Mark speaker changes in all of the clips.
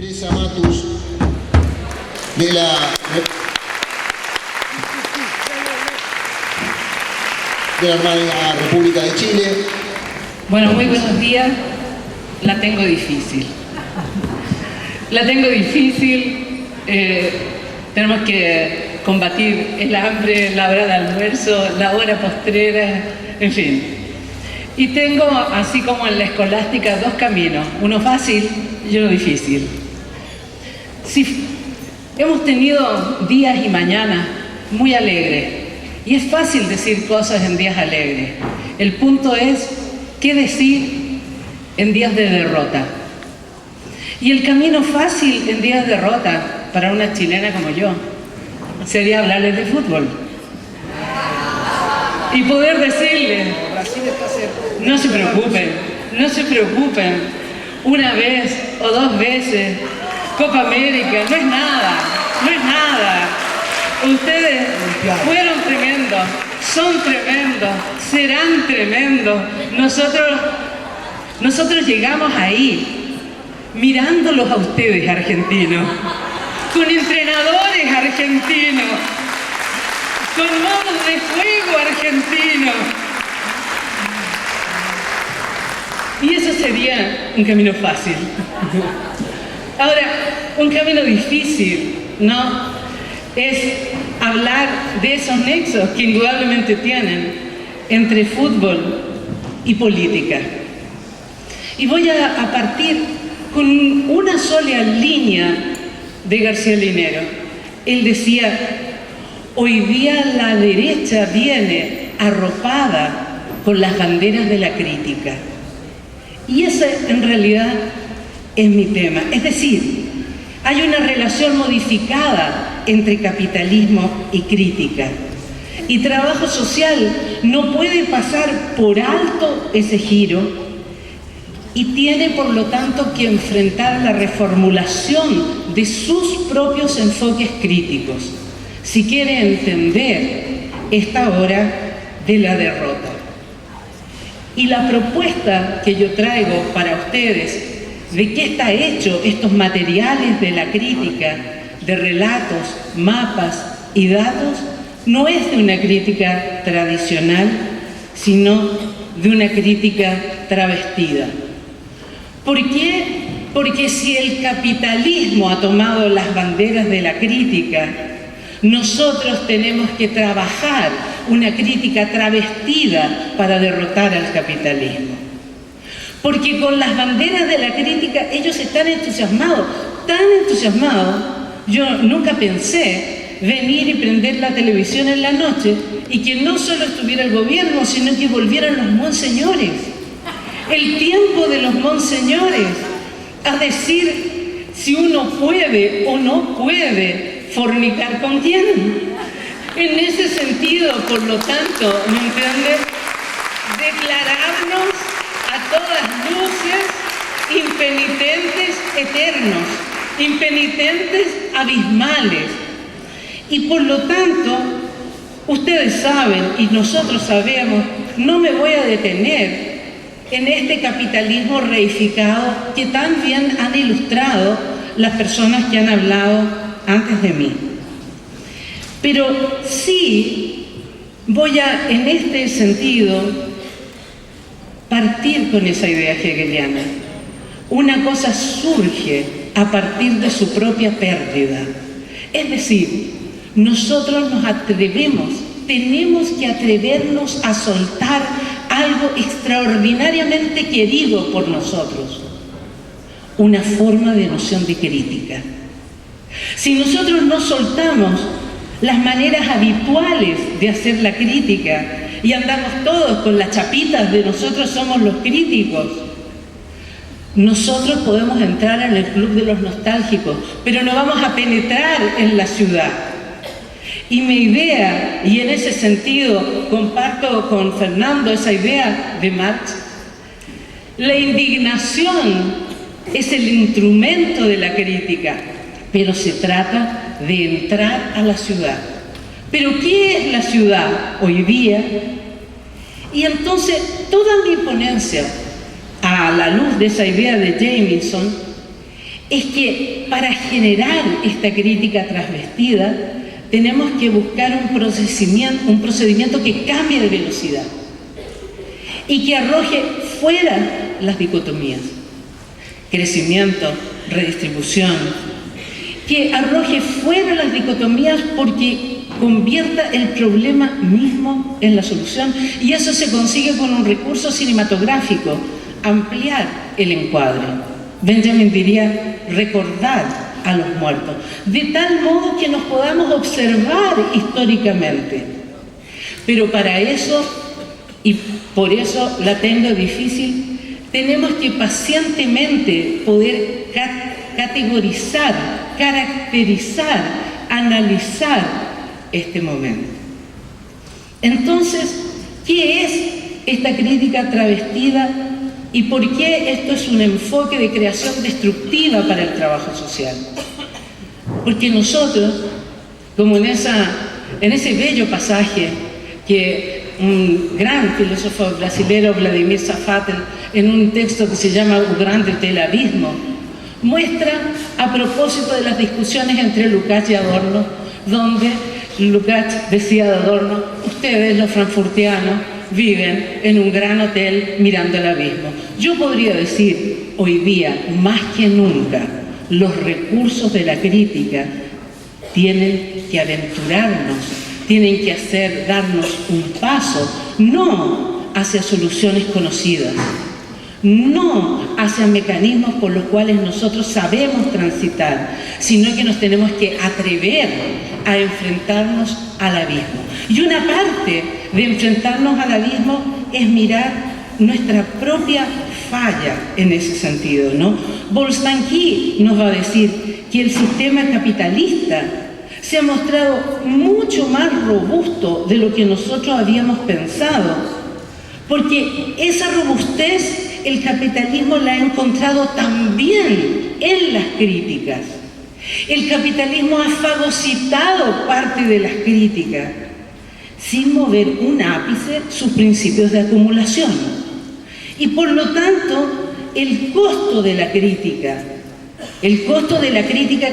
Speaker 1: Teresa Matus, de la hermana República de Chile.
Speaker 2: Bueno, muy buenos días. La tengo difícil. La tengo difícil. Tenemos que combatir el hambre, la hora de almuerzo, la hora postrera, en fin. Y tengo, así como en la escolástica, dos caminos, uno fácil y uno difícil. Sí, hemos tenido días y mañanas muy alegres, y es fácil decir cosas en días alegres. El punto es, ¿qué decir en días de derrota? Y el camino fácil en días de derrota, para una chilena como yo, sería hablarles de fútbol. Y poder decirles, no se preocupen, no se preocupen, una vez o dos veces, Copa América, no es nada, no es nada. Ustedes fueron tremendos, son tremendos, serán tremendos. Nosotros llegamos ahí, mirándolos a ustedes, argentinos, con entrenadores argentinos, con manos de fuego argentinos. Y eso sería un camino fácil. Ahora, un camino difícil, ¿no? Es hablar de esos nexos que indudablemente tienen entre fútbol y política. Y voy a partir con una sola línea de García Linero. Él decía, hoy día la derecha viene arropada con las banderas de la crítica. Y ese en realidad es mi tema. Es decir, hay una relación modificada entre capitalismo y crítica. Y trabajo social no puede pasar por alto ese giro y tiene por lo tanto que enfrentar la reformulación de sus propios enfoques críticos si quiere entender esta hora de la derrota. Y la propuesta que yo traigo para ustedes de qué está hecho estos materiales de la crítica, de relatos, mapas y datos, no es de una crítica tradicional, sino de una crítica travestida. ¿Por qué? Porque si el capitalismo ha tomado las banderas de la crítica, nosotros tenemos que trabajar una crítica travestida para derrotar al capitalismo. Porque con las banderas de la crítica ellos están entusiasmados, tan entusiasmados. Yo nunca pensé venir y prender la televisión en la noche y que no solo estuviera el gobierno, sino que volvieran los monseñores. El tiempo de los monseñores a decir si uno puede o no puede fornicar con quién. En ese sentido, por lo tanto, ¿me entiendes? Declararnos a todas luces impenitentes eternos, impenitentes abismales. Y por lo tanto, ustedes saben y nosotros sabemos, no me voy a detener en este capitalismo reificado que tan bien han ilustrado las personas que han hablado antes de mí. Pero sí voy a, en este sentido, partir con esa idea hegeliana. Una cosa surge a partir de su propia pérdida. Es decir, nosotros nos atrevemos, tenemos que atrevernos a soltar algo extraordinariamente querido por nosotros, una forma de noción de crítica. Si nosotros no soltamos las maneras habituales de hacer la crítica y andamos todos con las chapitas de nosotros somos los críticos, nosotros podemos entrar en el club de los nostálgicos, pero no vamos a penetrar en la ciudad. Y mi idea, y en ese sentido comparto con Fernando esa idea de Marx, la indignación es el instrumento de la crítica, pero se trata de entrar a la ciudad. ¿Pero qué es la ciudad hoy día? Y entonces toda mi ponencia, a la luz de esa idea de Jameson, es que para generar esta crítica transvestida tenemos que buscar un procedimiento que cambie de velocidad y que arroje fuera las dicotomías, crecimiento, redistribución, que arroje fuera las dicotomías porque convierta el problema mismo en la solución, y eso se consigue con un recurso cinematográfico, ampliar el encuadre. Benjamin diría recordar a los muertos, de tal modo que nos podamos observar históricamente. Pero para eso, y por eso la tengo difícil, tenemos que pacientemente poder categorizar, caracterizar, analizar este momento. Entonces, ¿qué es esta crítica travestida y por qué esto es un enfoque de creación destructiva para el trabajo social? Porque nosotros, como en ese bello pasaje que un gran filósofo brasileño, Vladimir Safatl, en un texto que se llama O Grande del Abismo, muestra a propósito de las discusiones entre Lukács y Adorno, donde Lukács decía de Adorno: ustedes, los frankfurtianos, viven en un gran hotel mirando el abismo. Yo podría decir, hoy día, más que nunca, los recursos de la crítica tienen que aventurarnos, tienen que darnos un paso, no hacia soluciones conocidas, no hacia mecanismos por los cuales nosotros sabemos transitar, sino que nos tenemos que atrever a enfrentarnos al abismo. Y una parte de enfrentarnos al abismo es mirar nuestra propia falla en ese sentido, ¿no? Bolstanqui nos va a decir que el sistema capitalista se ha mostrado mucho más robusto de lo que nosotros habíamos pensado, porque esa robustez el capitalismo la ha encontrado también en las críticas. El capitalismo ha fagocitado parte de las críticas sin mover un ápice sus principios de acumulación. Y por lo tanto, el costo de la crítica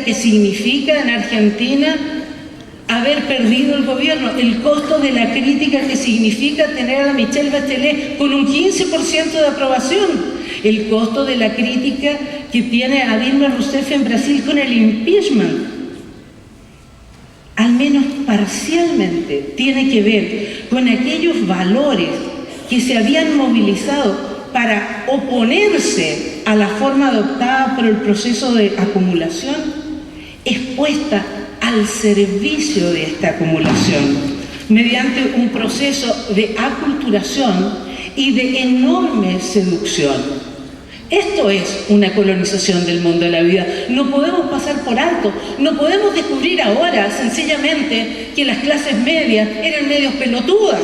Speaker 2: que significa en Argentina haber perdido el gobierno, el costo de la crítica que significa tener a Michelle Bachelet con un 15% de aprobación, el costo de la crítica que tiene a Dilma Rousseff en Brasil con el impeachment, al menos parcialmente tiene que ver con aquellos valores que se habían movilizado para oponerse a la forma adoptada por el proceso de acumulación, es puesta al servicio de esta acumulación, mediante un proceso de aculturación y de enorme seducción. Esto es una colonización del mundo de la vida. No podemos pasar por alto, no podemos descubrir ahora, sencillamente, que las clases medias eran medios pelotudas.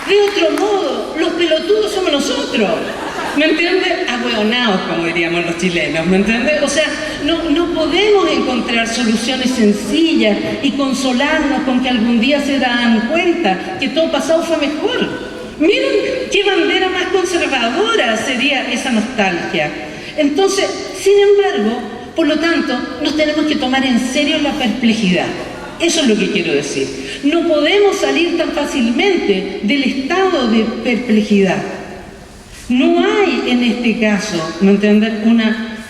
Speaker 2: De otro modo, los pelotudos somos nosotros, ¿me entiendes? Ahueonados, como diríamos los chilenos, ¿me entiendes? O sea, no podemos encontrar soluciones sencillas y consolarnos con que algún día se dan cuenta que todo pasado fue mejor. Miren qué bandera más conservadora sería esa nostalgia. Entonces, sin embargo, por lo tanto, nos tenemos que tomar en serio la perplejidad. Eso es lo que quiero decir. No podemos salir tan fácilmente del estado de perplejidad. No hay en este caso, ¿me entienden?,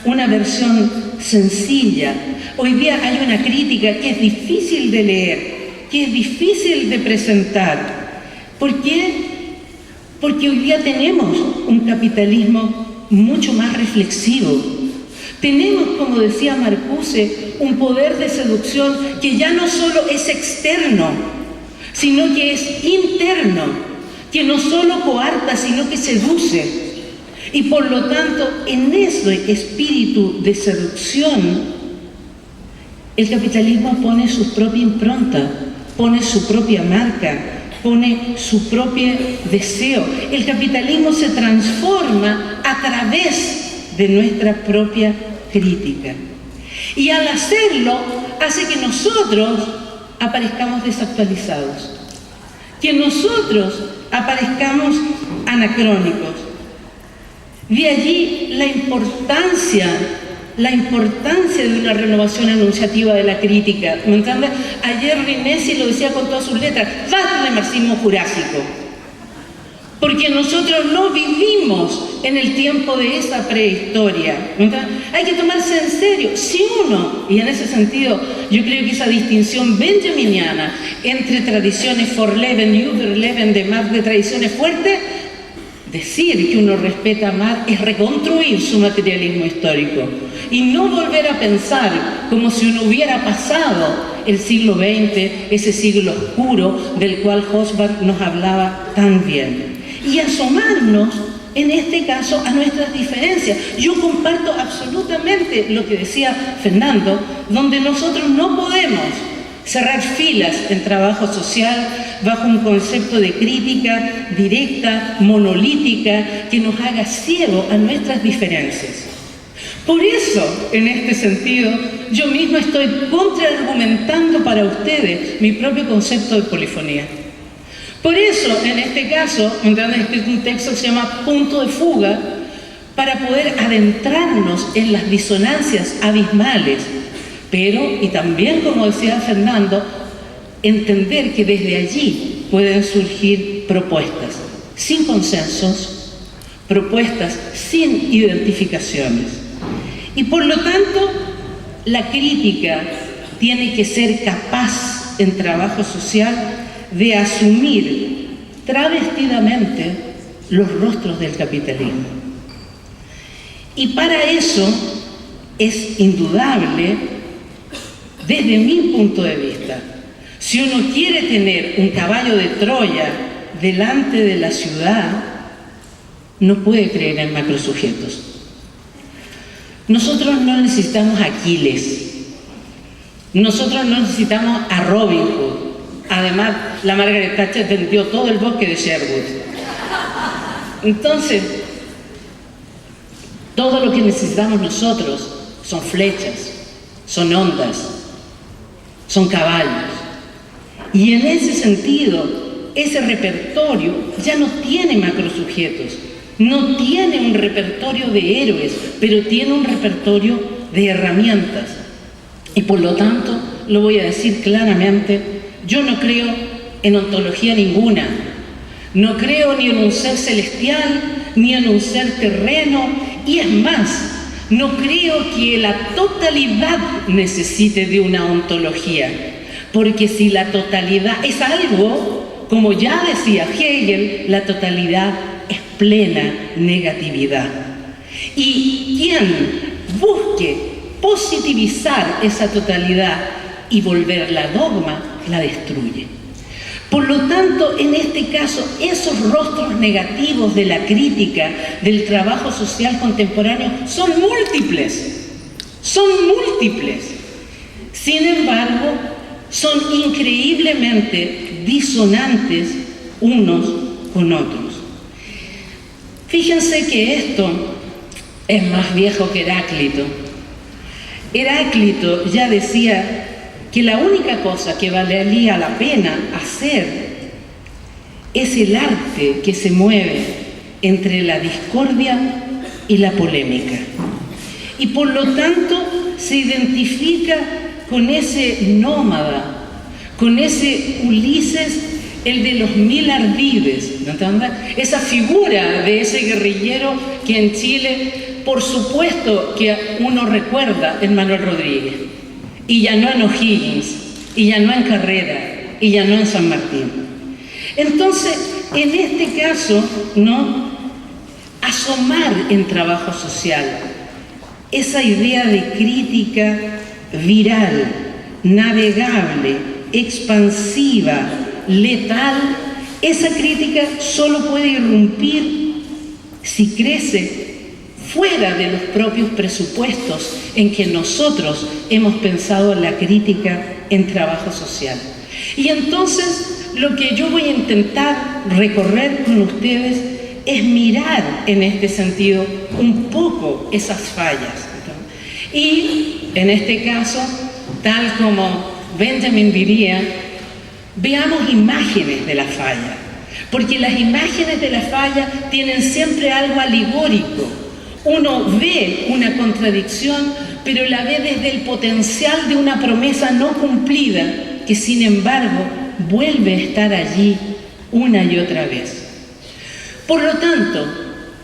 Speaker 2: una versión sencilla. Hoy día hay una crítica que es difícil de leer, que es difícil de presentar. ¿Por qué? Porque hoy día tenemos un capitalismo mucho más reflexivo. Tenemos, como decía Marcuse, un poder de seducción que ya no solo es externo, sino que es interno, que no solo coarta, sino que seduce. Y por lo tanto, en ese espíritu de seducción, el capitalismo pone su propia impronta, pone su propia marca, pone su propio deseo. El capitalismo se transforma a través de nuestra propia crítica. Y al hacerlo, hace que nosotros aparezcamos desactualizados, que nosotros aparezcamos anacrónicos. De allí la importancia de una renovación enunciativa de la crítica. ¿Me entiendes? Ayer Rinesi lo decía con todas sus letras, basta de marxismo jurásico. Porque nosotros no vivimos en el tiempo de esa prehistoria. ¿Entiendes? Hay que tomarse en serio. Si uno, y en ese sentido yo creo que esa distinción benjaminiana entre tradiciones Forleben y Überleben de Marx de tradiciones fuertes, decir que uno respeta a Marx es reconstruir su materialismo histórico y no volver a pensar como si uno hubiera pasado el siglo XX, ese siglo oscuro del cual Hobsbawm nos hablaba tan bien. Y asomarnos, en este caso, a nuestras diferencias. Yo comparto absolutamente lo que decía Fernando, donde nosotros no podemos cerrar filas en trabajo social bajo un concepto de crítica directa, monolítica, que nos haga ciego a nuestras diferencias. Por eso, en este sentido, yo misma estoy contraargumentando para ustedes mi propio concepto de polifonía. Por eso, en este caso, he escrito un texto que se llama Punto de Fuga, para poder adentrarnos en las disonancias abismales, pero, y también, como decía Fernando, entender que desde allí pueden surgir propuestas sin consensos, propuestas sin identificaciones. Y por lo tanto, la crítica tiene que ser capaz en trabajo social de asumir travestidamente los rostros del capitalismo. Y para eso es indudable, desde mi punto de vista, si uno quiere tener un caballo de Troya delante de la ciudad, no puede creer en macrosujetos. Nosotros no necesitamos a Aquiles, nosotros no necesitamos a Robin Hood. Además, la Margaret Thatcher vendió todo el bosque de Sherwood. Entonces, todo lo que necesitamos nosotros son flechas, son ondas, son caballos. Y en ese sentido, ese repertorio ya no tiene macrosujetos, no tiene un repertorio de héroes, pero tiene un repertorio de herramientas. Y por lo tanto, lo voy a decir claramente, yo no creo en ontología ninguna. No creo ni en un ser celestial, ni en un ser terreno, y es más, no creo que la totalidad necesite de una ontología, porque si la totalidad es algo, como ya decía Hegel, la totalidad es plena negatividad. Y quien busque positivizar esa totalidad y volverla dogma, la destruye. Por lo tanto, en este caso, esos rostros negativos de la crítica, del trabajo social contemporáneo, son múltiples. Son múltiples. Sin embargo, son increíblemente disonantes unos con otros. Fíjense que esto es más viejo que Heráclito. Heráclito ya decía que la única cosa que valería la pena hacer es el arte que se mueve entre la discordia y la polémica. Y por lo tanto se identifica con ese nómada, con ese Ulises, el de los 1000 ardides, ¿no entiendes? Esa figura de ese guerrillero que en Chile, por supuesto que uno recuerda en Manuel Rodríguez, y ya no en O'Higgins, y ya no en Carrera, y ya no en San Martín. Entonces, en este caso, ¿no?, asomar en trabajo social esa idea de crítica viral, navegable, expansiva, letal, esa crítica solo puede irrumpir si crece fuera de los propios presupuestos en que nosotros hemos pensado la crítica en trabajo social. Y entonces lo que yo voy a intentar recorrer con ustedes es mirar en este sentido un poco esas fallas. Y en este caso, tal como Benjamin diría, Veamos imágenes de la falla, porque las imágenes de la falla tienen siempre algo alegórico. Uno ve una contradicción, pero la ve desde el potencial de una promesa no cumplida, que sin embargo vuelve a estar allí una y otra vez. Por lo tanto,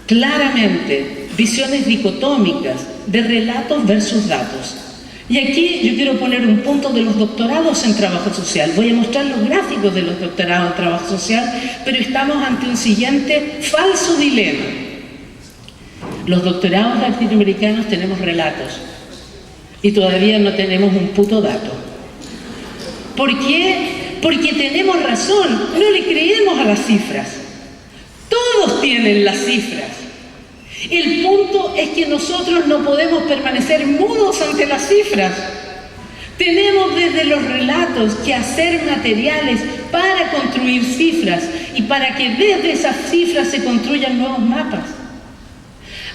Speaker 2: claramente, visiones dicotómicas de relatos versus datos. Y aquí yo quiero poner un punto de los doctorados en trabajo social. Voy a mostrar los gráficos de los doctorados en trabajo social, pero estamos ante un siguiente falso dilema. Los doctorados latinoamericanos tenemos relatos y todavía no tenemos un puto dato. ¿Por qué? Porque tenemos razón, no le creemos a las cifras. Todos tienen las cifras. El punto es que nosotros no podemos permanecer mudos ante las cifras. Tenemos desde los relatos que hacer materiales para construir cifras y para que desde esas cifras se construyan nuevos mapas.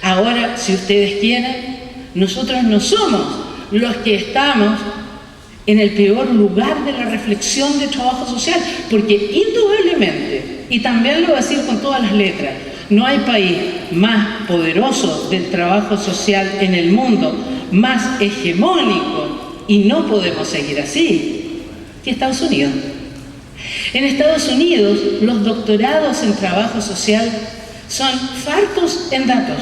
Speaker 2: Ahora, si ustedes quieren, nosotros no somos los que estamos en el peor lugar de la reflexión de trabajo social, porque indudablemente, y también lo voy a decir con todas las letras, no hay país más poderoso del trabajo social en el mundo, más hegemónico, y no podemos seguir así, que Estados Unidos. En Estados Unidos, los doctorados en trabajo social son fartos en datos.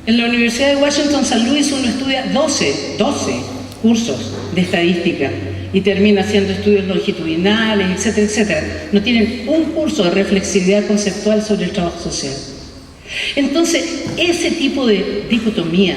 Speaker 2: En la Universidad de Washington, St. Louis, uno estudia 12 cursos de estadística y termina haciendo estudios longitudinales, etcétera, etcétera. No tienen un curso de reflexividad conceptual sobre el trabajo social. Entonces, ese tipo de dicotomía,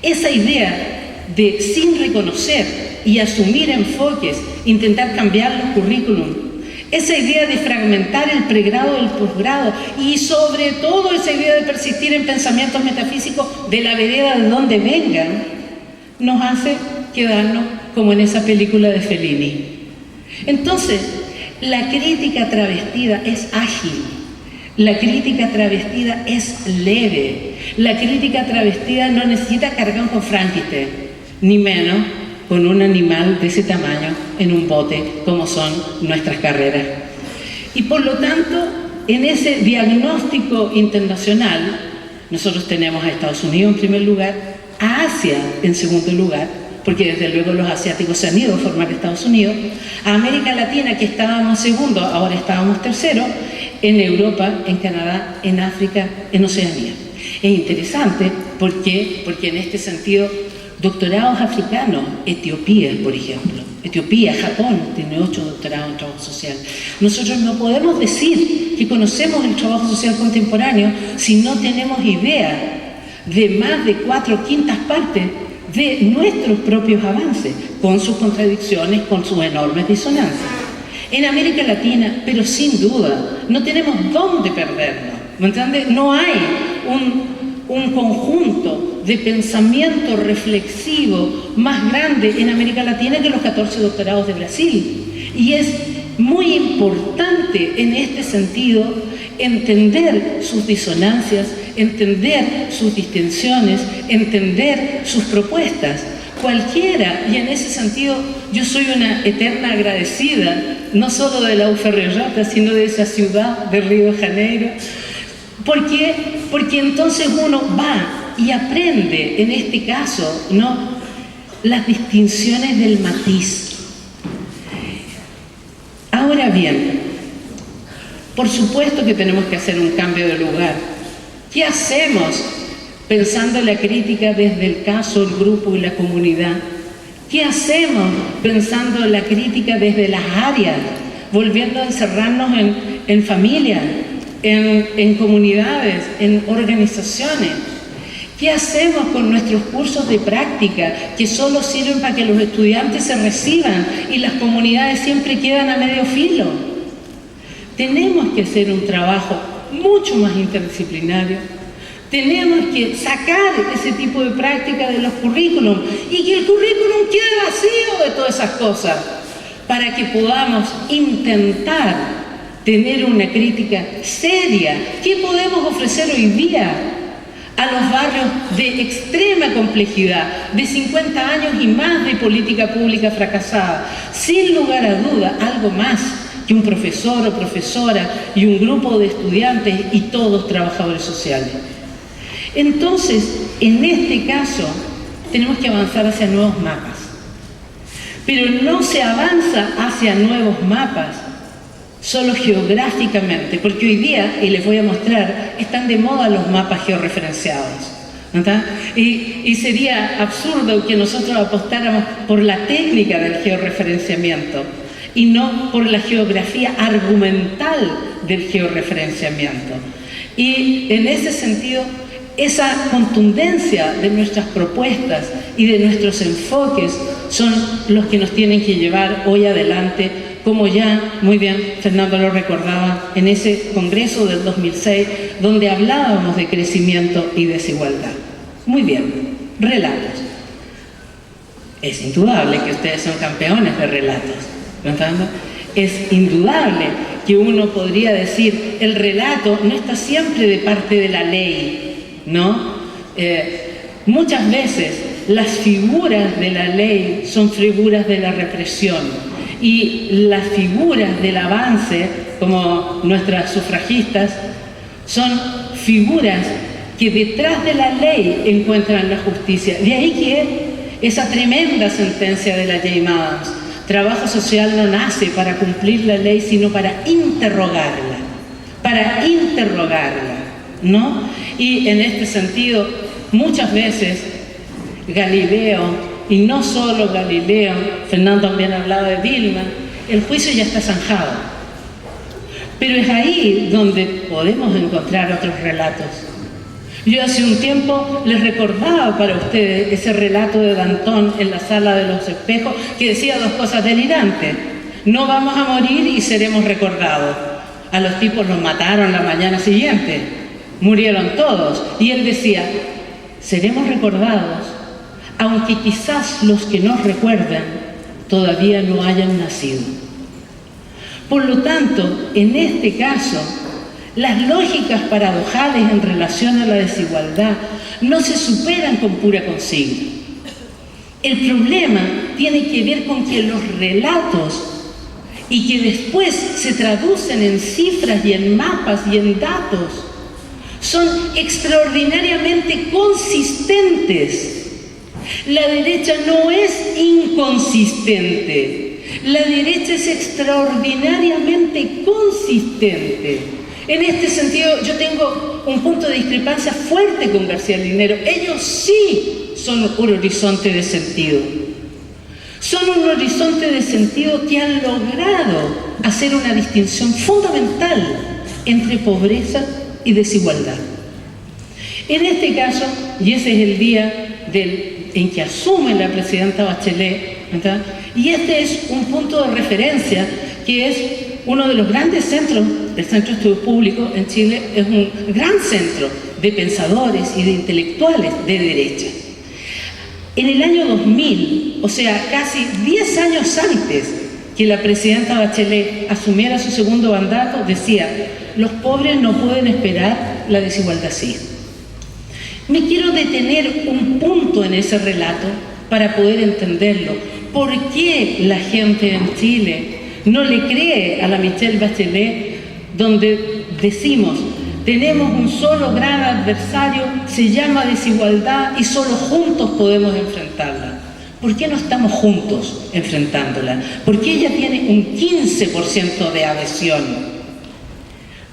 Speaker 2: esa idea de sin reconocer y asumir enfoques, intentar cambiar los currículum, esa idea de fragmentar el pregrado del posgrado y sobre todo esa idea de persistir en pensamientos metafísicos de la vereda de donde vengan, nos hace quedarnos como en esa película de Fellini. Entonces, la crítica travestida es ágil, la crítica travestida es leve, la crítica travestida no necesita cargar con Frankenstein, ni menos con un animal de ese tamaño en un bote como son nuestras carreras. Y por lo tanto, en ese diagnóstico internacional, nosotros tenemos a Estados Unidos en primer lugar, a Asia en segundo lugar, porque desde luego los asiáticos se han ido a formar Estados Unidos, a América Latina, que estábamos segundo, ahora estábamos tercero, en Europa, en Canadá, en África, en Oceanía. Es interesante porque en este sentido, doctorados africanos, Etiopía, por ejemplo, Etiopía, Japón, tiene 8 doctorados en trabajo social. Nosotros no podemos decir que conocemos el trabajo social contemporáneo si no tenemos idea de más de 4/5 partes de nuestros propios avances, con sus contradicciones, con sus enormes disonancias. En América Latina, pero sin duda, no tenemos dónde perdernos, ¿me entiendes? No hay un conjunto de pensamiento reflexivo más grande en América Latina que los 14 doctorados de Brasil. Y es muy importante en este sentido entender sus disonancias, entender sus distinciones, entender sus propuestas. Cualquiera, y en ese sentido yo soy una eterna agradecida, no solo de la UFRJ, sino de esa ciudad de Río de Janeiro. ¿Por qué? Porque entonces uno va y aprende, en este caso, ¿no?, las distinciones del matiz. Ahora bien, por supuesto que tenemos que hacer un cambio de lugar. ¿Qué hacemos pensando la crítica desde el caso, el grupo y la comunidad? ¿Qué hacemos pensando la crítica desde las áreas, volviendo a encerrarnos en familias, en comunidades, en organizaciones? ¿Qué hacemos con nuestros cursos de práctica que solo sirven para que los estudiantes se reciban y las comunidades siempre quedan a medio filo? Tenemos que hacer un trabajo mucho más interdisciplinario. Tenemos que sacar ese tipo de práctica de los currículums y que el currículum quede vacío de todas esas cosas para que podamos intentar tener una crítica seria. ¿Qué podemos ofrecer hoy día a los barrios de extrema complejidad, de 50 años y más de política pública fracasada. Sin lugar a duda, algo más que un profesor o profesora y un grupo de estudiantes y todos trabajadores sociales. Entonces, en este caso, tenemos que avanzar hacia nuevos mapas. Pero no se avanza hacia nuevos mapas solo geográficamente, porque hoy día, y les voy a mostrar, están de moda los mapas georreferenciados, ¿verdad? Y sería absurdo que nosotros apostáramos por la técnica del georreferenciamiento y no por la geografía argumental del georreferenciamiento. Y en ese sentido, esa contundencia de nuestras propuestas y de nuestros enfoques son los que nos tienen que llevar hoy adelante, como ya muy bien Fernando lo recordaba en ese congreso del 2006, donde hablábamos de crecimiento y desigualdad. Muy bien, relatos. Es indudable que ustedes son campeones de relatos, ¿verdad? Es indudable que uno podría decir, el relato no está siempre de parte de la ley, ¿no? Muchas veces las figuras de la ley son figuras de la represión y las figuras del avance, como nuestras sufragistas, son figuras que detrás de la ley encuentran la justicia. De ahí que esa tremenda sentencia de la Jane Addams: trabajo social no nace para cumplir la ley, sino para interrogarla, ¿no? Y en este sentido, muchas veces Galileo, y no solo Galileo, Fernando también hablaba de Dilma, el juicio ya está zanjado. Pero es ahí donde podemos encontrar otros relatos. Yo hace un tiempo les recordaba para ustedes ese relato de Danton en la sala de los espejos, que decía dos cosas delirantes: no vamos a morir y seremos recordados. A los tipos los mataron la mañana siguiente, murieron todos. Y él decía, seremos recordados, aunque quizás los que nos recuerden todavía no hayan nacido. Por lo tanto, en este caso, las lógicas paradojales en relación a la desigualdad no se superan con pura consigna. El problema tiene que ver con que los relatos, y que después se traducen en cifras y en mapas y en datos, son extraordinariamente consistentes. La derecha no es inconsistente, la derecha es extraordinariamente consistente. En este sentido, yo tengo un punto de discrepancia fuerte con García Linero. Ellos sí son un horizonte de sentido. Son un horizonte de sentido que han logrado hacer una distinción fundamental entre pobreza y desigualdad. En este caso, y ese es el día en que asume la presidenta Bachelet, ¿verdad? Y este es un punto de referencia que es uno de los grandes centros, el Centro de Estudios Públicos en Chile es un gran centro de pensadores y de intelectuales de derecha. En el año 2000, o sea, casi 10 años antes que la presidenta Bachelet asumiera su segundo mandato, decía, los pobres no pueden esperar, la desigualdad sí. Me quiero detener un punto en ese relato para poder entenderlo. ¿Por qué la gente en Chile no le cree a la Michelle Bachelet, donde decimos, tenemos un solo gran adversario, se llama desigualdad y solo juntos podemos enfrentarla? ¿Por qué no estamos juntos enfrentándola? ¿Por qué ella tiene un 15% de adhesión?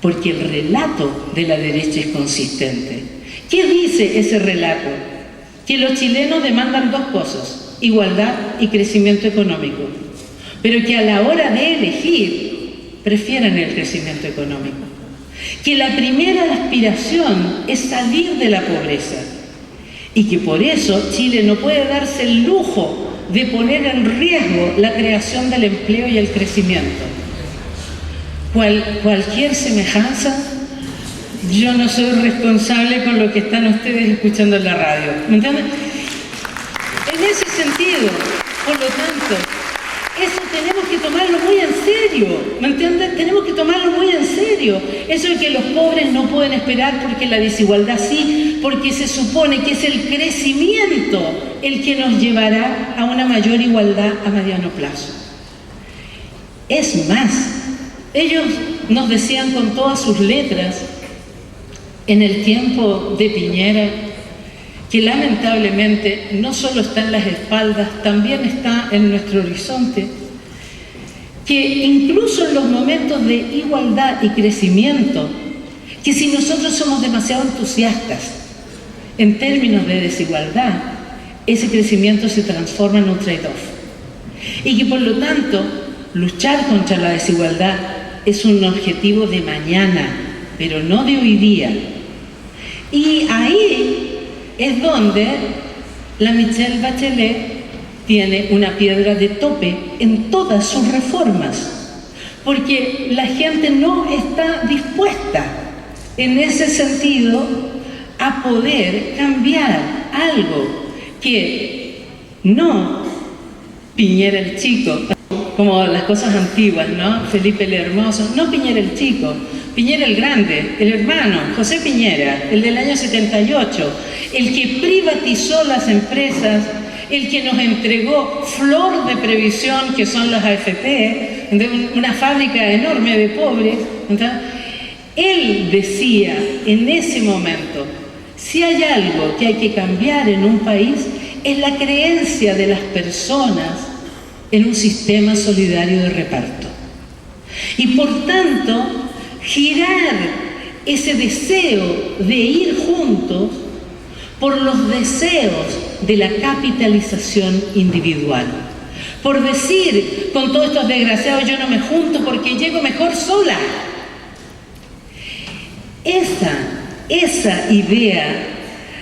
Speaker 2: Porque el relato de la derecha es consistente. ¿Qué dice ese relato? Que los chilenos demandan dos cosas, igualdad y crecimiento económico, pero que a la hora de elegir prefieren el crecimiento económico. Que la primera aspiración es salir de la pobreza y que por eso Chile no puede darse el lujo de poner en riesgo la creación del empleo y el crecimiento. Cualquier semejanza, yo no soy responsable con lo que están ustedes escuchando en la radio. ¿Me entienden? En ese sentido, por lo tanto, eso tenemos que tomarlo muy en serio, ¿me entienden? Tenemos que tomarlo muy en serio. Eso de que los pobres no pueden esperar porque la desigualdad sí, porque se supone que es el crecimiento el que nos llevará a una mayor igualdad a mediano plazo. Es más, ellos nos decían con todas sus letras, en el tiempo de Piñera, que lamentablemente no solo está en las espaldas, también está en nuestro horizonte, que incluso en los momentos de igualdad y crecimiento, que si nosotros somos demasiado entusiastas en términos de desigualdad, ese crecimiento se transforma en un trade-off. Y que por lo tanto, luchar contra la desigualdad es un objetivo de mañana, pero no de hoy día. Y ahí es donde la Michelle Bachelet tiene una piedra de tope en todas sus reformas, porque la gente no está dispuesta en ese sentido a poder cambiar algo que no Piñera el Chico, como las cosas antiguas, ¿no? Felipe el Hermoso, no Piñera el Chico, Piñera el Grande, el hermano, José Piñera, el del año 78, el que privatizó las empresas, el que nos entregó flor de previsión, que son los AFP, una fábrica enorme de pobres. Entonces, él decía en ese momento, si hay algo que hay que cambiar en un país, es la creencia de las personas en un sistema solidario de reparto. Y por tanto, girar ese deseo de ir juntos por los deseos de la capitalización individual. Por decir, con todos estos desgraciados yo no me junto porque llego mejor sola. Esa idea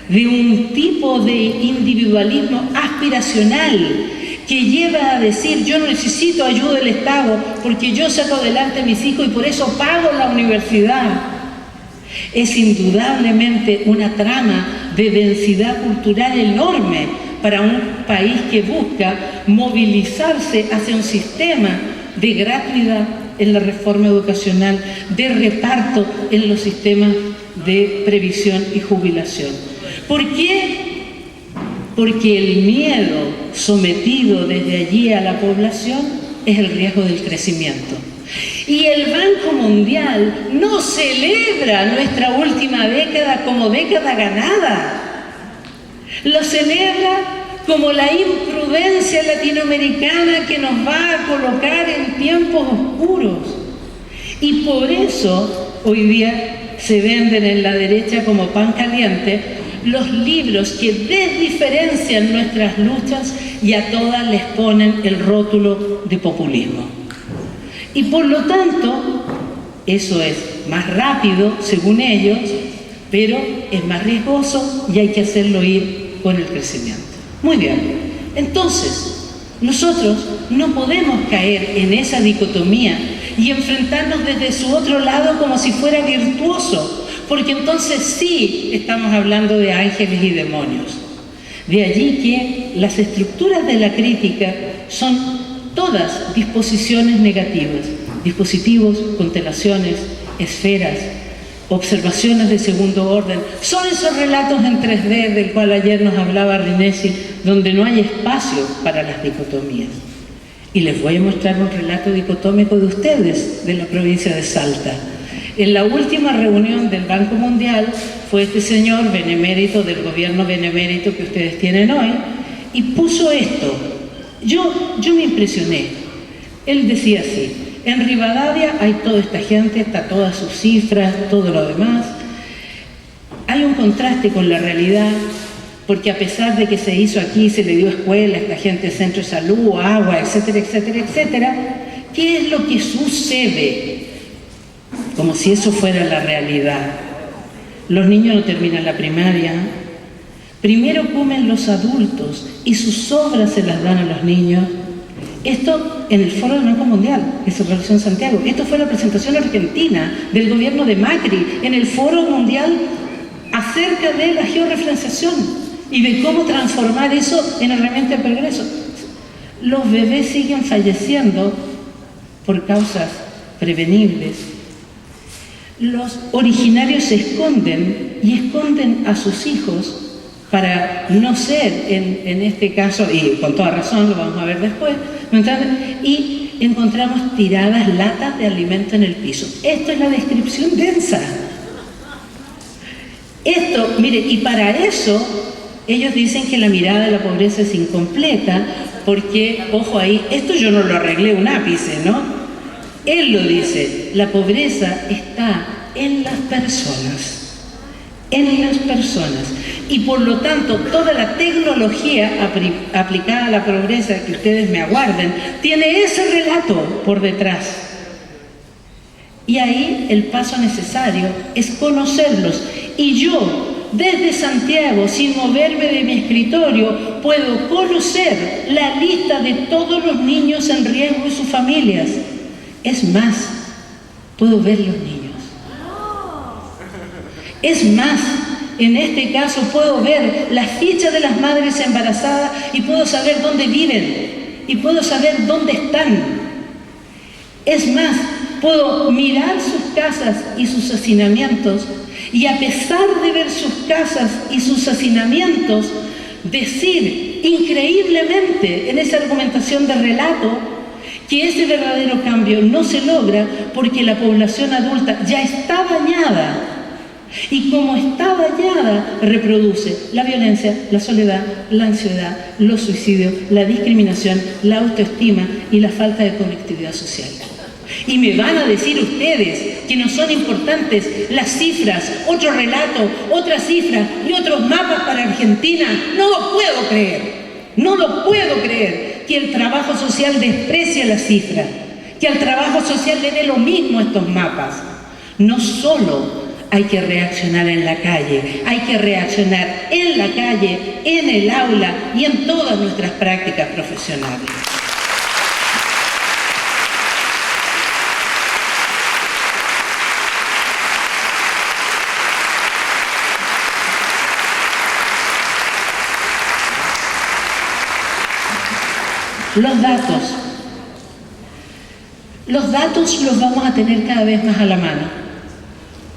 Speaker 2: de un tipo de individualismo aspiracional que lleva a decir yo no necesito ayuda del Estado porque yo saco adelante a mis hijos y por eso pago la universidad, es indudablemente una trama de densidad cultural enorme para un país que busca movilizarse hacia un sistema de gratuidad en la reforma educacional, de reparto en los sistemas de previsión y jubilación. ¿Por qué? Porque el miedo sometido desde allí a la población es el riesgo del crecimiento. Y el Banco Mundial no celebra nuestra última década como década ganada. Lo celebra como la imprudencia latinoamericana que nos va a colocar en tiempos oscuros. Y por eso hoy día se venden en la derecha como pan caliente los libros que desdiferencian nuestras luchas y a todas les ponen el rótulo de populismo. Y por lo tanto, eso es más rápido, según ellos, pero es más riesgoso y hay que hacerlo ir con el crecimiento. Muy bien, entonces, nosotros no podemos caer en esa dicotomía y enfrentarnos desde su otro lado como si fuera virtuoso, porque entonces sí estamos hablando de ángeles y demonios. De allí que las estructuras de la crítica son todas disposiciones negativas, dispositivos, constelaciones, esferas, observaciones de segundo orden. Son esos relatos en 3D del cual ayer nos hablaba Rinesi, donde no hay espacio para las dicotomías. Y les voy a mostrar un relato dicotómico de ustedes, de la provincia de Salta. En la última reunión del Banco Mundial fue este señor benemérito del gobierno benemérito que ustedes tienen hoy y puso esto. Yo me impresioné. Él decía así: en Rivadavia hay toda esta gente, está todas sus cifras, todo lo demás. Hay un contraste con la realidad, porque a pesar de que se hizo aquí, se le dio escuela a esta gente, centro de salud, agua, etcétera, etcétera, etcétera, ¿qué es lo que sucede? Como si eso fuera la realidad. Los niños no terminan la primaria. Primero comen los adultos y sus sobras se las dan a los niños. Esto en el Foro del Banco Mundial, que se realizó en Santiago. Esto fue la presentación argentina del gobierno de Macri en el Foro Mundial acerca de la georreferenciación y de cómo transformar eso en herramienta de progreso. Los bebés siguen falleciendo por causas prevenibles. Los originarios se esconden y esconden a sus hijos para no ser, en este caso, y con toda razón, lo vamos a ver después, ¿no entienden? Y encontramos tiradas latas de alimento en el piso. Esto es la descripción densa. Esto, mire, y para eso ellos dicen que la mirada de la pobreza es incompleta, porque, ojo ahí, esto yo no lo arreglé un ápice, ¿no? Él lo dice, la pobreza está en las personas. En las personas. Y por lo tanto, toda la tecnología aplicada a la pobreza, que ustedes me aguarden, tiene ese relato por detrás. Y ahí el paso necesario es conocerlos. Y yo, desde Santiago, sin moverme de mi escritorio, puedo conocer la lista de todos los niños en riesgo y sus familias. Es más, puedo ver los niños. Es más, en este caso puedo ver las fichas de las madres embarazadas y puedo saber dónde viven y puedo saber dónde están. Es más, puedo mirar sus casas y sus hacinamientos y a pesar de ver sus casas y sus hacinamientos, decir increíblemente en esa argumentación de relato que ese verdadero cambio no se logra porque la población adulta ya está dañada. Y como está dañada, reproduce la violencia, la soledad, la ansiedad, los suicidios, la discriminación, la autoestima y la falta de conectividad social. Y me van a decir ustedes que no son importantes las cifras, otro relato, otra cifra y otros mapas para Argentina. No lo puedo creer, no lo puedo creer que el trabajo social desprecie las cifras, que al trabajo social le dé lo mismo estos mapas. No solo hay que reaccionar en la calle, hay que reaccionar en la calle, en el aula y en todas nuestras prácticas profesionales. Los datos los vamos a tener cada vez más a la mano.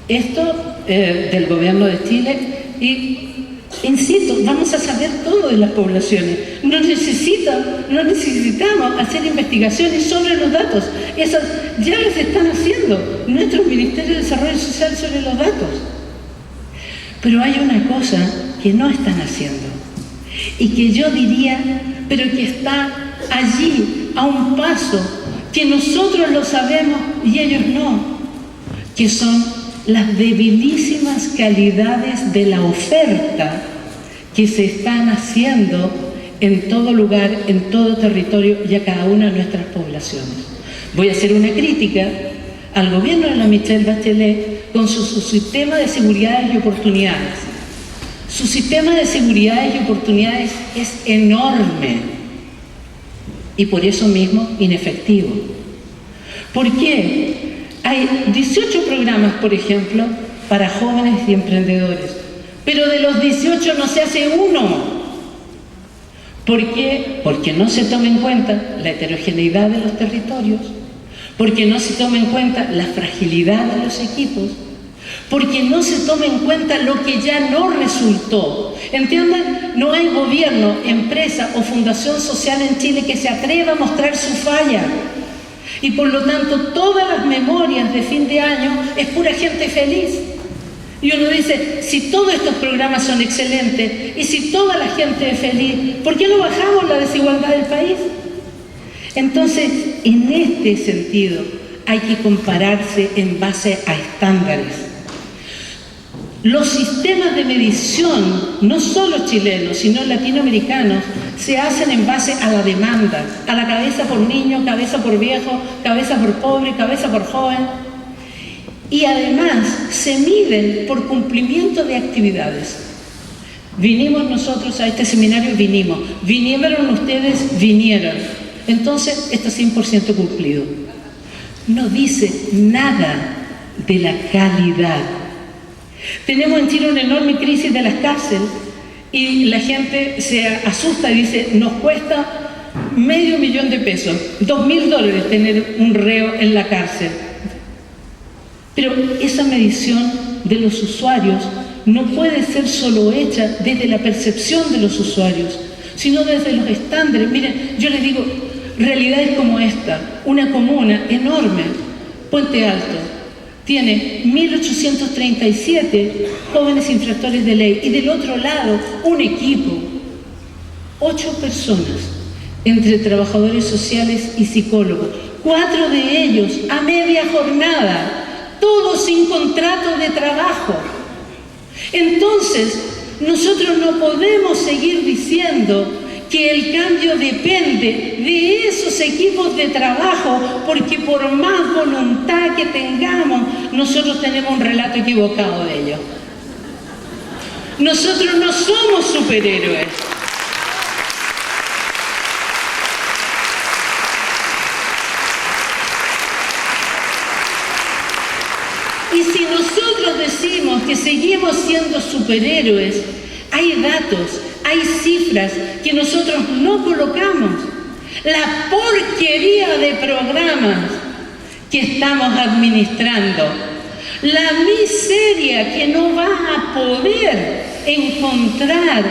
Speaker 2: Esto del gobierno de Chile, y insisto, vamos a saber todo de las poblaciones. No necesitamos hacer investigaciones sobre los datos. Esas ya las están haciendo nuestros ministerios de Desarrollo Social sobre los datos. Pero hay una cosa que no están haciendo y que yo diría, pero que está allí a un paso, que nosotros lo sabemos y ellos no, que son las debilísimas calidades de la oferta que se están haciendo en todo lugar, en todo territorio y a cada una de nuestras poblaciones. Voy a hacer una crítica al gobierno de la Michelle Bachelet con su sistema de seguridades y oportunidades. Su sistema de seguridades y oportunidades es enorme y por eso mismo inefectivo. ¿Por qué? Hay 18 programas, por ejemplo, para jóvenes y emprendedores, pero de los 18 no se hace uno. ¿Por qué? Porque no se toma en cuenta la heterogeneidad de los territorios, porque no se toma en cuenta la fragilidad de los equipos, porque no se toma en cuenta lo que ya no resultó. ¿Entienden? No hay gobierno, empresa o fundación social en Chile que se atreva a mostrar su falla. Y por lo tanto, todas las memorias de fin de año es pura gente feliz. Y uno dice, si todos estos programas son excelentes y si toda la gente es feliz, ¿por qué no bajamos la desigualdad del país? Entonces, en este sentido, hay que compararse en base a estándares. Los sistemas de medición, no solo chilenos, sino latinoamericanos, se hacen en base a la demanda, a la cabeza por niño, cabeza por viejo, cabeza por pobre, cabeza por joven. Y además se miden por cumplimiento de actividades. Vinimos nosotros a este seminario, vinieron ustedes, vinieron. Entonces está 100% cumplido. No dice nada de la calidad. Tenemos en Chile una enorme crisis de las cárceles y la gente se asusta y dice, nos cuesta $500,000 pesos, $2.000 tener un reo en la cárcel. Pero esa medición de los usuarios no puede ser solo hecha desde la percepción de los usuarios, sino desde los estándares. Miren, yo les digo, realidades como esta, una comuna enorme, Puente Alto, tiene 1.837 jóvenes infractores de ley y del otro lado un equipo, 8 personas, entre trabajadores sociales y psicólogos, 4 de ellos a media jornada, todos sin contrato de trabajo. Entonces, nosotros no podemos seguir diciendo que el cambio depende de esos equipos de trabajo, porque por más voluntad que tengamos, nosotros tenemos un relato equivocado de ello. Nosotros no somos superhéroes. Y si nosotros decimos que seguimos siendo superhéroes, hay datos, hay cifras que nosotros no colocamos. La porquería de programas que estamos administrando, la miseria que no va a poder encontrar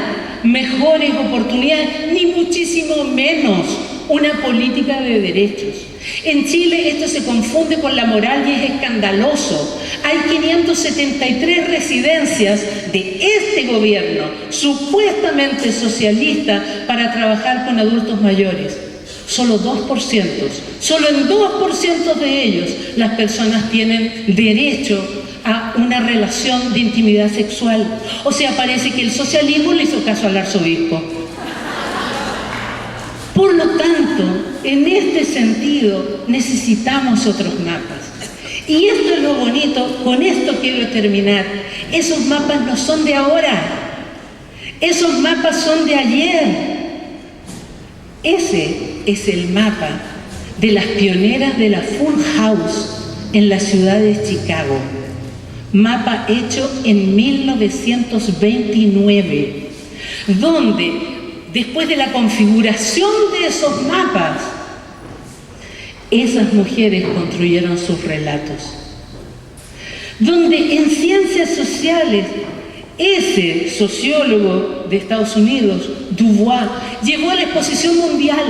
Speaker 2: mejores oportunidades, ni muchísimo menos una política de derechos. En Chile esto se confunde con la moral y es escandaloso. Hay 573 residencias de este gobierno, supuestamente socialista, para trabajar con adultos mayores. Solo 2%, solo en 2% de ellos las personas tienen derecho a una relación de intimidad sexual. O sea, parece que el socialismo le hizo caso al arzobispo. Por lo tanto, en este sentido, necesitamos otros mapas. Y esto es lo bonito, con esto quiero terminar. Esos mapas no son de ahora, esos mapas son de ayer. Ese es el mapa de las pioneras de la Full House en la ciudad de Chicago. Mapa hecho en 1929, donde después de la configuración de esos mapas, esas mujeres construyeron sus relatos. Donde en ciencias sociales, ese sociólogo de Estados Unidos, Dubois, llevó a la Exposición Mundial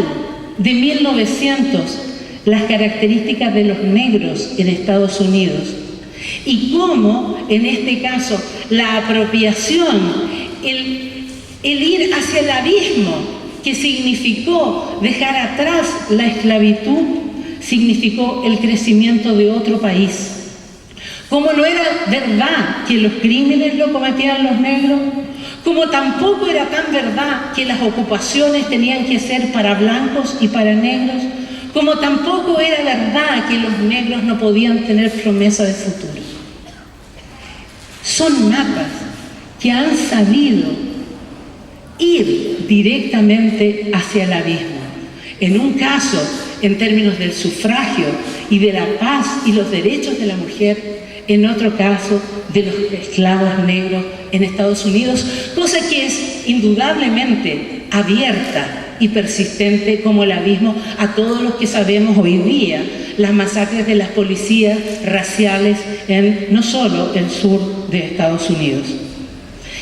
Speaker 2: de 1900 las características de los negros en Estados Unidos. Y cómo, en este caso, la apropiación, el ir hacia el abismo que significó dejar atrás la esclavitud, significó el crecimiento de otro país. Como no era verdad que los crímenes lo cometían los negros, como tampoco era tan verdad que las ocupaciones tenían que ser para blancos y para negros, como tampoco era verdad que los negros no podían tener promesa de futuro. Son mapas que han sabido ir directamente hacia el abismo. En un caso, en términos del sufragio y de la paz y los derechos de la mujer, en otro caso, de los esclavos negros en Estados Unidos, cosa que es indudablemente abierta y persistente como el abismo a todos los que sabemos hoy día las masacres de las policías raciales en no solo el sur de Estados Unidos.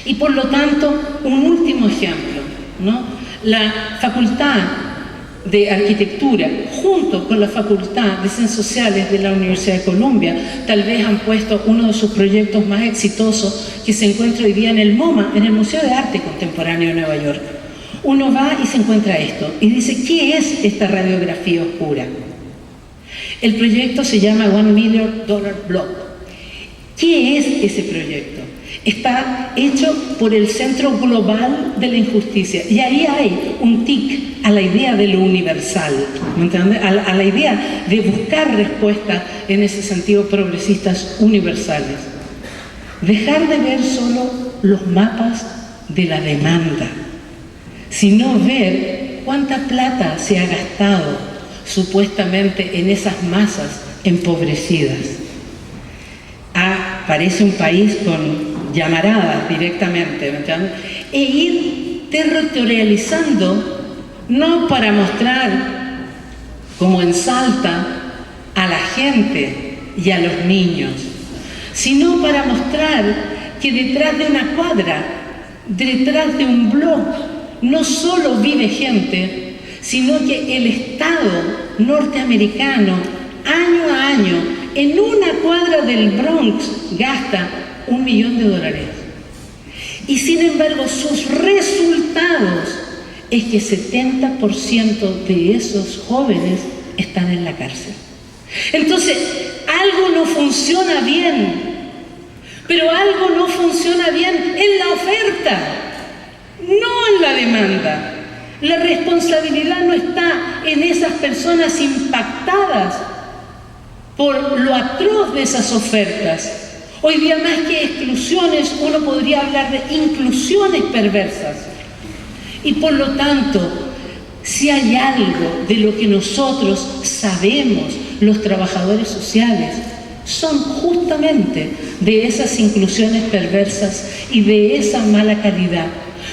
Speaker 2: Y por lo tanto, un último ejemplo, ¿no? La Facultad de Arquitectura, junto con la Facultad de Ciencias Sociales de la Universidad de Columbia, tal vez han puesto uno de sus proyectos más exitosos que se encuentra hoy día en el MoMA, en el Museo de Arte Contemporáneo de Nueva York. Uno va y se encuentra esto, y dice, ¿qué es esta radiografía oscura? El proyecto se llama $1 Million Block. ¿Qué es ese proyecto? Está hecho por el Centro Global de la Injusticia, y ahí hay un tic a la idea de lo universal, ¿me entiendes? A la idea de buscar respuestas en ese sentido progresistas universales. Dejar de ver solo los mapas de la demanda, sino ver cuánta plata se ha gastado supuestamente en esas masas empobrecidas. Parece un país con llamaradas directamente, ¿me entiendes? E ir territorializando, no para mostrar como en Salta a la gente y a los niños, sino para mostrar que detrás de una cuadra, detrás de un blog, no solo vive gente, sino que el Estado norteamericano, año a año, en una cuadra del Bronx, gasta $1 millón. Y sin embargo, sus resultados es que 70% de esos jóvenes están en la cárcel. Entonces, algo no funciona bien, pero algo no funciona bien en la oferta, no en la demanda. La responsabilidad no está en esas personas impactadas por lo atroz de esas ofertas. Hoy día, más que exclusiones, uno podría hablar de inclusiones perversas. Y por lo tanto, si hay algo de lo que nosotros sabemos, los trabajadores sociales, son justamente de esas inclusiones perversas y de esa mala calidad.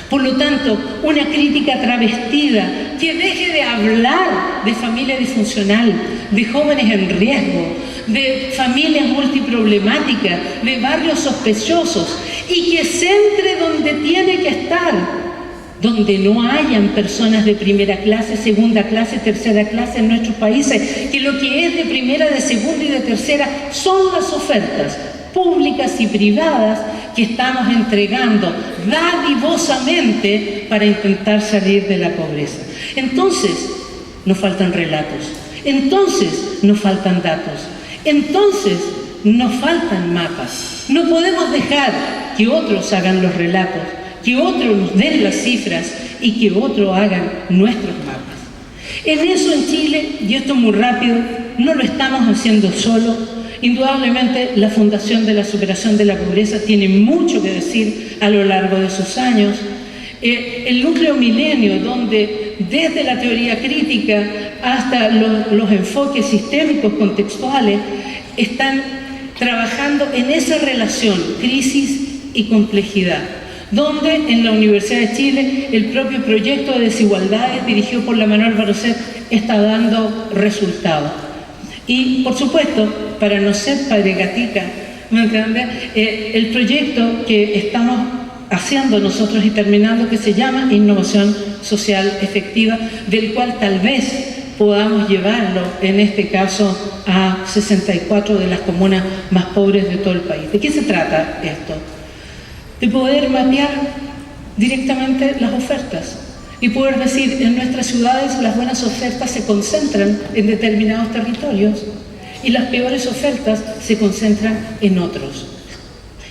Speaker 2: Por lo tanto, una crítica travestida que deje de hablar de familia disfuncional, de jóvenes en riesgo, de familias multiproblemáticas, de barrios sospechosos, y que centre donde tiene que estar, donde no hayan personas de primera clase, segunda clase, tercera clase en nuestros países, que lo que es de primera, de segunda y de tercera son las ofertas públicas y privadas que estamos entregando dadivosamente para intentar salir de la pobreza. Entonces, nos faltan relatos, entonces nos faltan datos, entonces nos faltan mapas. No podemos dejar que otros hagan los relatos, que otros nos den las cifras y que otros hagan nuestros mapas. En eso en Chile, y esto muy rápido, no lo estamos haciendo solo. Indudablemente la Fundación de la Superación de la Pobreza tiene mucho que decir a lo largo de sus años. El núcleo Milenio, donde desde la teoría crítica hasta los enfoques sistémicos contextuales están trabajando en esa relación crisis y complejidad, donde en la Universidad de Chile el propio proyecto de desigualdades dirigido por la Manuel Barroset está dando resultados. Y por supuesto, para no ser padregatica, ¿me entiendes? El proyecto que estamos haciendo nosotros y terminando, que se llama Innovación Social Efectiva, del cual tal vez podamos llevarlo, en este caso, a 64 de las comunas más pobres de todo el país. ¿De qué se trata esto? De poder mapear directamente las ofertas y poder decir, en nuestras ciudades las buenas ofertas se concentran en determinados territorios y las peores ofertas se concentran en otros.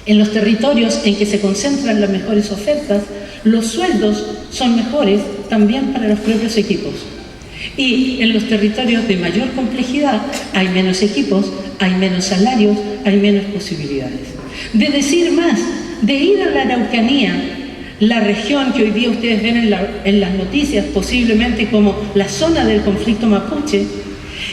Speaker 2: En los territorios en que se concentran las mejores ofertas, los sueldos son mejores también para los propios equipos. Y en los territorios de mayor complejidad hay menos equipos, hay menos salarios, hay menos posibilidades. De decir más, de ir a la Araucanía, la región que hoy día ustedes ven en las noticias, posiblemente como la zona del conflicto mapuche,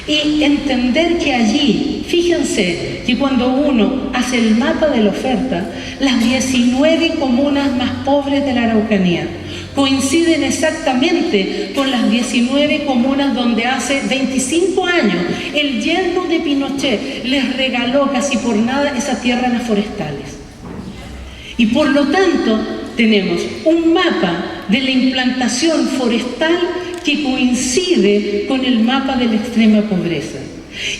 Speaker 2: y entender que allí, fíjense que cuando uno hace el mapa de la oferta, las 19 comunas más pobres de la Araucanía coinciden exactamente con las 19 comunas donde hace 25 años el yerno de Pinochet les regaló casi por nada esas tierras forestales. Y por lo tanto, tenemos un mapa de la implantación forestal que coincide con el mapa de la extrema pobreza.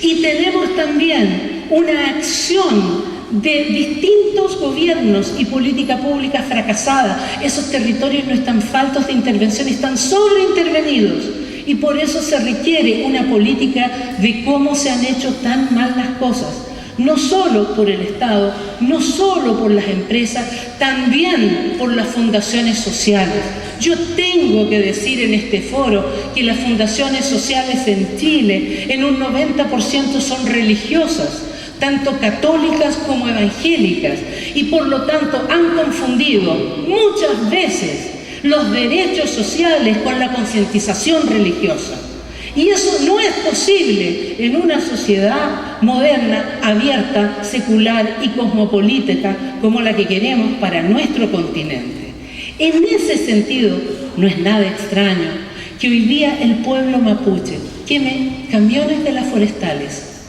Speaker 2: Y tenemos también una acción de distintos gobiernos y política pública fracasada. Esos territorios no están faltos de intervención, están sobreintervenidos. Y por eso se requiere una política de cómo se han hecho tan mal las cosas. No solo por el Estado, no solo por las empresas, también por las fundaciones sociales. Yo tengo que decir en este foro que las fundaciones sociales en Chile en un 90% son religiosas, tanto católicas como evangélicas, y por lo tanto han confundido muchas veces los derechos sociales con la concientización religiosa. Y eso no es posible en una sociedad moderna, abierta, secular y cosmopolita como la que queremos para nuestro continente. En ese sentido, no es nada extraño que hoy día el pueblo mapuche queme camiones de las forestales.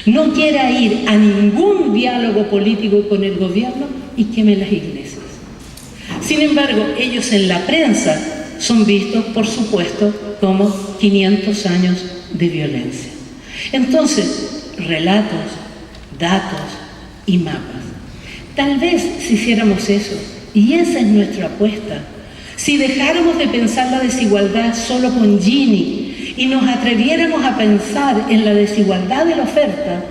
Speaker 2: no quiera ir a ningún diálogo político con el gobierno y queme las iglesias. Sin embargo, ellos en la prensa son vistos, por supuesto, como 500 años de violencia. Entonces, relatos, datos y mapas. Tal vez si hiciéramos eso, y esa es nuestra apuesta, si dejáramos de pensar la desigualdad solo con Gini y nos atreviéramos a pensar en la desigualdad de la oferta,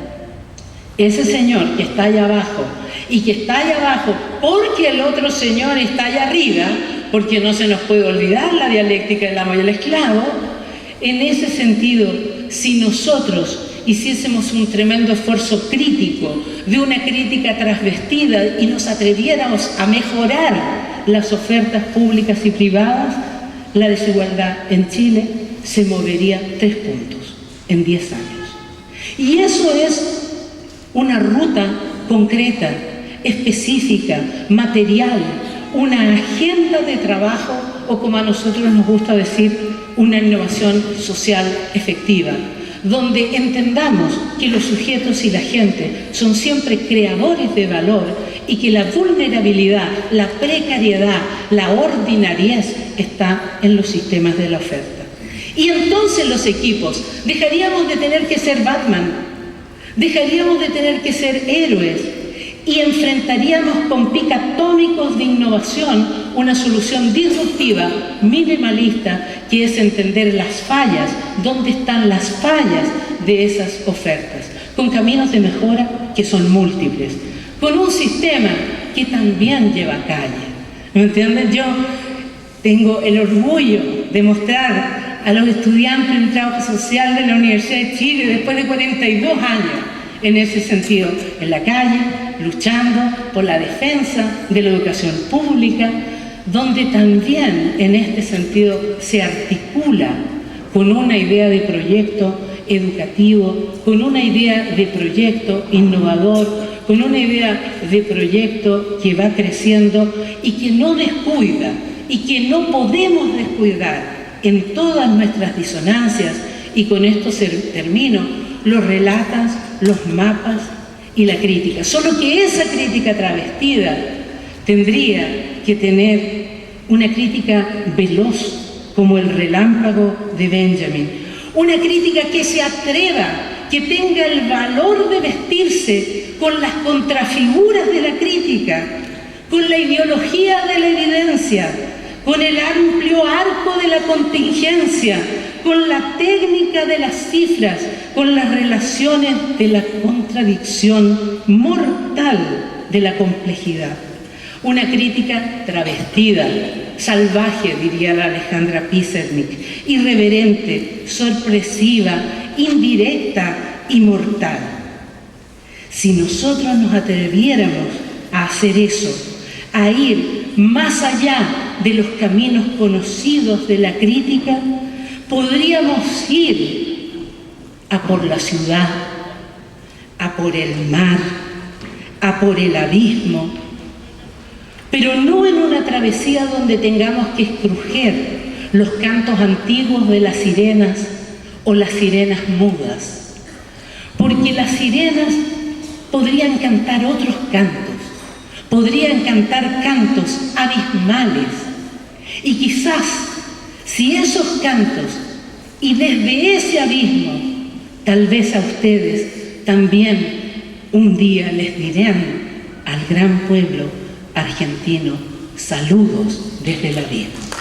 Speaker 2: ese señor que está allá abajo y que está allá abajo porque el otro señor está allá arriba, porque no se nos puede olvidar la dialéctica del amo y el esclavo, en ese sentido, si nosotros hiciésemos un tremendo esfuerzo crítico, de una crítica trasvestida y nos atreviéramos a mejorar las ofertas públicas y privadas, la desigualdad en Chile se movería 3 puntos en 10 años. Y eso es una ruta concreta, específica, material, una agenda de trabajo o, como a nosotros nos gusta decir, una innovación social efectiva, donde entendamos que los sujetos y la gente son siempre creadores de valor y que la vulnerabilidad, la precariedad, la ordinariez está en los sistemas de la oferta. Y entonces los equipos dejaríamos de tener que ser Batman, dejaríamos de tener que ser héroes y enfrentaríamos con pic atómicos de innovación una solución disruptiva, minimalista, que es entender las fallas, dónde están las fallas de esas ofertas, con caminos de mejora que son múltiples, con un sistema que también lleva calle. ¿Me entienden? Yo tengo el orgullo de mostrar a los estudiantes en trabajo social de la Universidad de Chile después de 42 años en ese sentido, en la calle, luchando por la defensa de la educación pública, donde también en este sentido se articula con una idea de proyecto educativo, con una idea de proyecto innovador, con una idea de proyecto que va creciendo y que no descuida y que no podemos descuidar en todas nuestras disonancias, y con esto termino, los relatos, los mapas y la crítica. Solo que esa crítica travestida tendría que tener una crítica veloz como el relámpago de Benjamin, una crítica que se atreva, que tenga el valor de vestirse con las contrafiguras de la crítica, con la ideología de la evidencia, con el amplio arco de la contingencia, con la técnica de las cifras, con las relaciones de la contradicción mortal de la complejidad. Una crítica travestida, salvaje, diría la Alejandra Pizarnik, irreverente, sorpresiva, indirecta y mortal. Si nosotros nos atreviéramos a hacer eso, a ir más allá de los caminos conocidos de la crítica, podríamos ir a por la ciudad, a por el mar, a por el abismo, pero no en una travesía donde tengamos que escrujer los cantos antiguos de las sirenas o las sirenas mudas, porque las sirenas podrían cantar otros cantos, podrían cantar cantos abismales, y quizás si esos cantos y desde ese abismo, tal vez a ustedes también un día les dirán al gran pueblo argentino, saludos desde el abismo.